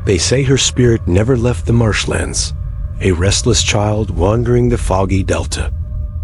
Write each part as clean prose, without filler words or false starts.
They say her spirit never left the marshlands, a restless child wandering the foggy delta.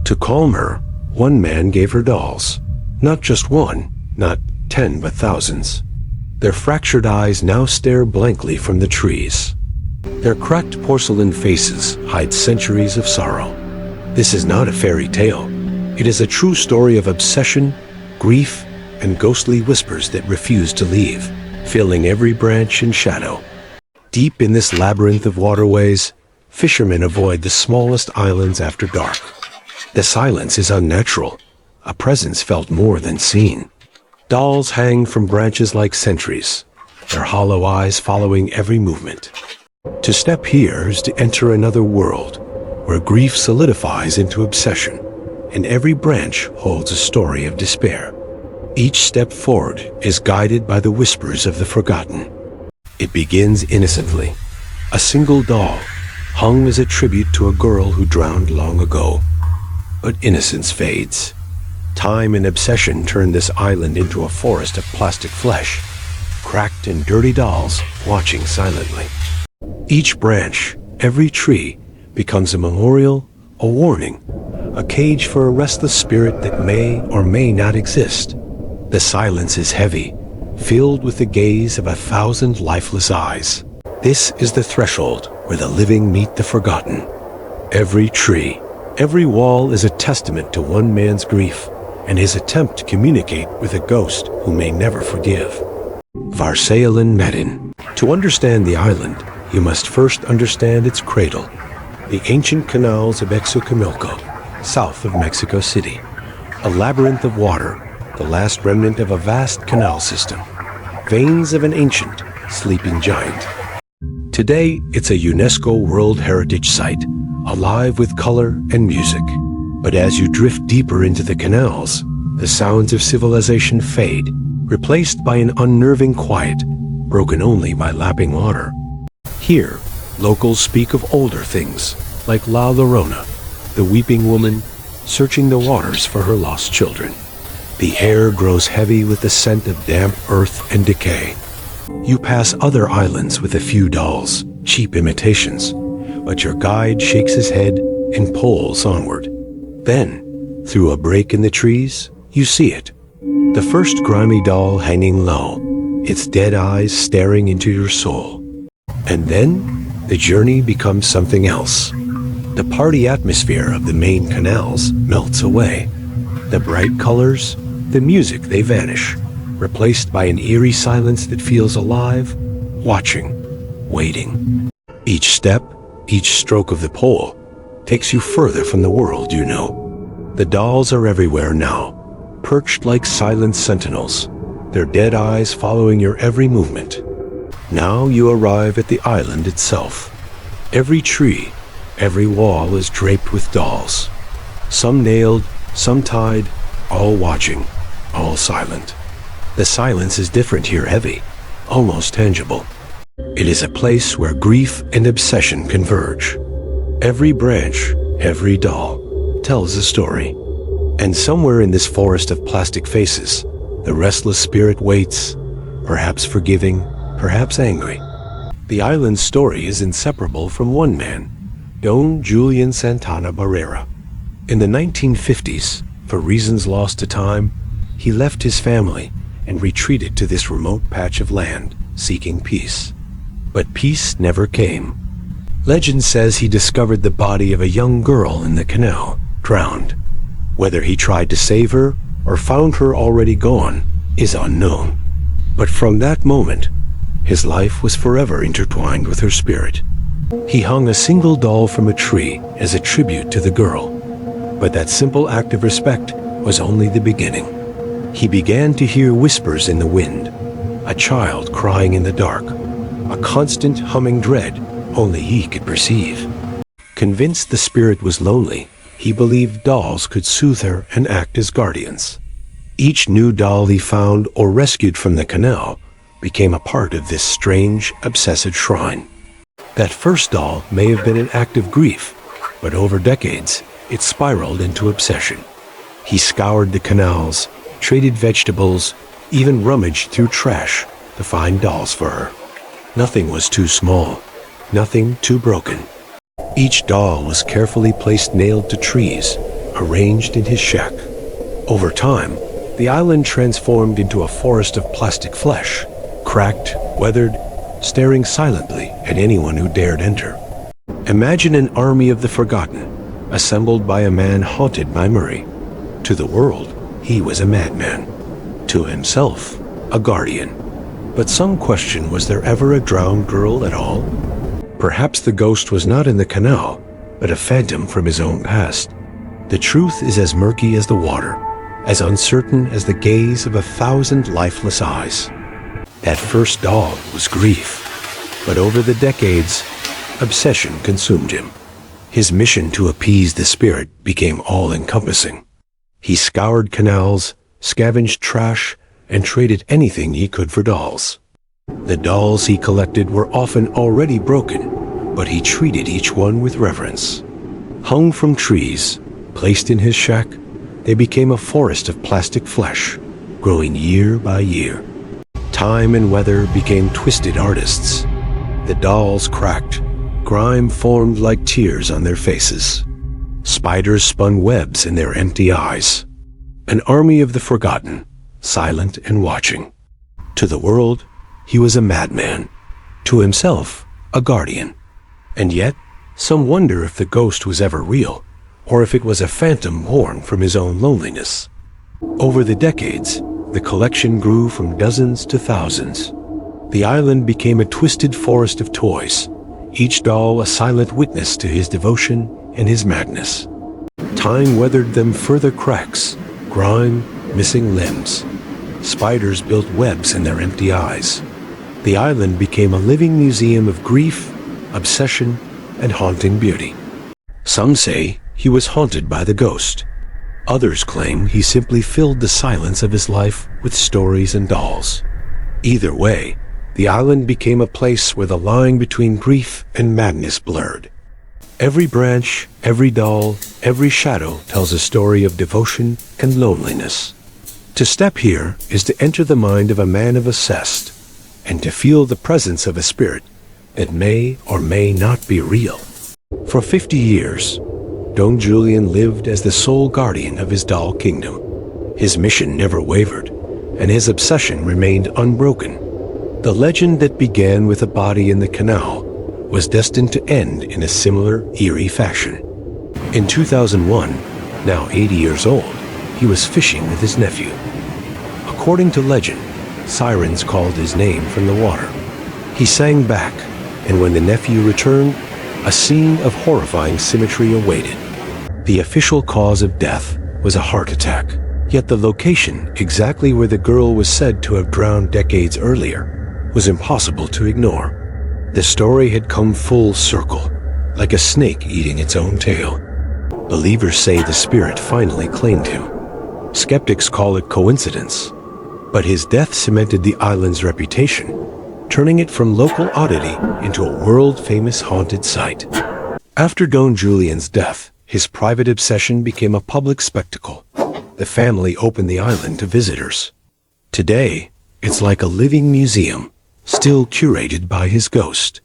To calm her, one man gave her dolls. Not just one, not 10, but thousands. Their fractured eyes now stare blankly from the trees. Their cracked porcelain faces hide centuries of sorrow. This is not a fairy tale. It is a true story of obsession, grief, and ghostly whispers that refuse to leave, filling every branch and shadow. Deep in this labyrinth of waterways, fishermen avoid the smallest islands after dark. The silence is unnatural, a presence felt more than seen. Dolls hang from branches like sentries, their hollow eyes following every movement. To step here is to enter another world, where grief solidifies into obsession, and every branch holds a story of despair. Each step forward is guided by the whispers of the forgotten. It begins innocently. A single doll, hung as a tribute to a girl who drowned long ago. But innocence fades. Time and obsession turn this island into a forest of plastic flesh, cracked and dirty dolls watching silently. Each branch, every tree, becomes a memorial, a warning, a cage for a restless spirit that may or may not exist. The silence is heavy, filled with the gaze of 1,000 lifeless eyes. This is the threshold where the living meet the forgotten. Every tree, every wall is a testament to one man's grief and his attempt to communicate with a ghost who may never forgive. Varsayalan Medin. To understand the island, you must first understand its cradle, the ancient canals of Exocamilco, south of Mexico City. A labyrinth of water, the last remnant of a vast canal system, veins of an ancient, sleeping giant. Today, it's a UNESCO World Heritage Site, alive with color and music. But as you drift deeper into the canals, the sounds of civilization fade, replaced by an unnerving quiet, broken only by lapping water. Here, locals speak of older things, like La Llorona, the weeping woman searching the waters for her lost children. The air grows heavy with the scent of damp earth and decay. You pass other islands with a few dolls, cheap imitations, but your guide shakes his head and pulls onward. Then, through a break in the trees, you see it. The first grimy doll hanging low, its dead eyes staring into your soul. And then, the journey becomes something else. The party atmosphere of the main canals melts away. The bright colors, the music, they vanish, replaced by an eerie silence that feels alive, watching, waiting. Each step, each stroke of the pole, takes you further from the world you know. The dolls are everywhere now, perched like silent sentinels, their dead eyes following your every movement. Now you arrive at the island itself. Every tree, every wall is draped with dolls. Some nailed, some tied, all watching, all silent. The silence is different here, heavy, almost tangible. It is a place where grief and obsession converge. Every branch, every doll, tells a story. And somewhere in this forest of plastic faces, the restless spirit waits, perhaps forgiving, perhaps angry. The island's story is inseparable from one man, Don Julian Santana Barrera. In the 1950s, for reasons lost to time, he left his family and retreated to this remote patch of land, seeking peace. But peace never came. Legend says he discovered the body of a young girl in the canal, drowned. Whether he tried to save her or found her already gone is unknown. But from that moment, his life was forever intertwined with her spirit. He hung a single doll from a tree as a tribute to the girl. But that simple act of respect was only the beginning. He began to hear whispers in the wind, a child crying in the dark, a constant humming dread only he could perceive. Convinced the spirit was lonely, he believed dolls could soothe her and act as guardians. Each new doll he found or rescued from the canal became a part of this strange, obsessive shrine. That first doll may have been an act of grief, but over decades, it spiraled into obsession. He scoured the canals, traded vegetables, even rummaged through trash to find dolls for her. Nothing was too small, nothing too broken. Each doll was carefully placed nailed to trees, arranged in his shack. Over time, the island transformed into a forest of plastic flesh, cracked, weathered, staring silently at anyone who dared enter. Imagine an army of the forgotten, assembled by a man haunted by Murray. To the world, he was a madman. To himself, a guardian. But some question, was there ever a drowned girl at all? Perhaps the ghost was not in the canal, but a phantom from his own past. The truth is as murky as the water, as uncertain as the gaze of 1,000 lifeless eyes. That first doll was grief, but over the decades, obsession consumed him. His mission to appease the spirit became all-encompassing. He scoured canals, scavenged trash, and traded anything he could for dolls. The dolls he collected were often already broken, but he treated each one with reverence. Hung from trees, placed in his shack, they became a forest of plastic flesh, growing year by year. Time and weather became twisted artists. The dolls cracked, grime formed like tears on their faces. Spiders spun webs in their empty eyes. An army of the forgotten, silent and watching. To the world, he was a madman. To himself, a guardian. And yet, some wonder if the ghost was ever real, or if it was a phantom born from his own loneliness. Over the decades, the collection grew from dozens to thousands. The island became a twisted forest of toys, each doll a silent witness to his devotion and his madness. Time weathered them further cracks, grime, missing limbs. Spiders built webs in their empty eyes. The island became a living museum of grief, obsession, and haunting beauty. Some say he was haunted by the ghost. Others claim he simply filled the silence of his life with stories and dolls. Either way, the island became a place where the line between grief and madness blurred. Every branch, every doll, every shadow tells a story of devotion and loneliness. To step here is to enter the mind of a man obsessed, and to feel the presence of a spirit that may or may not be real. For 50 years, Don Julian lived as the sole guardian of his doll kingdom. His mission never wavered, and his obsession remained unbroken. The legend that began with a body in the canal was destined to end in a similar, eerie fashion. In 2001, now 80 years old, he was fishing with his nephew. According to legend, sirens called his name from the water. He sang back, and when the nephew returned, a scene of horrifying symmetry awaited. The official cause of death was a heart attack, yet the location exactly where the girl was said to have drowned decades earlier was impossible to ignore. The story had come full circle, like a snake eating its own tail. Believers say the spirit finally claimed him. Skeptics call it coincidence, but his death cemented the island's reputation, turning it from local oddity into a world-famous haunted site. After Don Julian's death, his private obsession became a public spectacle. The family opened the island to visitors. Today, it's like a living museum, still curated by his ghost.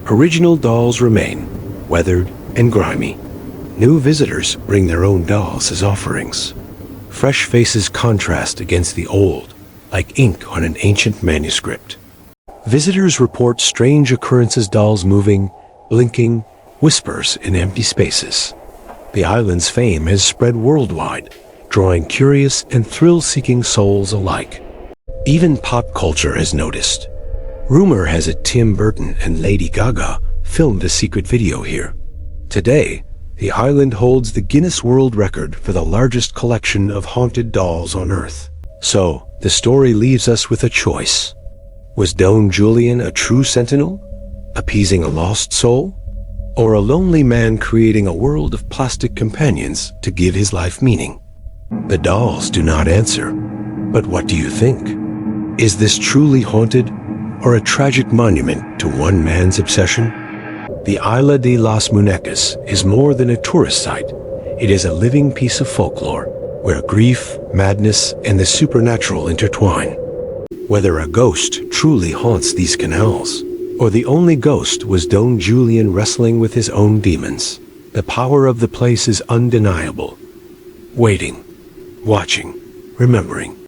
Original dolls remain, weathered and grimy. New visitors bring their own dolls as offerings. Fresh faces contrast against the old, like ink on an ancient manuscript. Visitors report strange occurrences, dolls moving, blinking, whispers in empty spaces. The island's fame has spread worldwide, drawing curious and thrill-seeking souls alike. Even pop culture has noticed. Rumor has it Tim Burton and Lady Gaga filmed a secret video here. Today, the island holds the Guinness World Record for the largest collection of haunted dolls on Earth. So, the story leaves us with a choice. Was Don Julian a true sentinel, appeasing a lost soul? Or a lonely man creating a world of plastic companions to give his life meaning? The dolls do not answer. But what do you think? Is this truly haunted, or a tragic monument to one man's obsession? The Isla de las Muñecas is more than a tourist site. It is a living piece of folklore, where grief, madness, and the supernatural intertwine. Whether a ghost truly haunts these canals, Or the only ghost was Don Julian wrestling with his own demons. The power of the place is undeniable. Waiting, watching, remembering.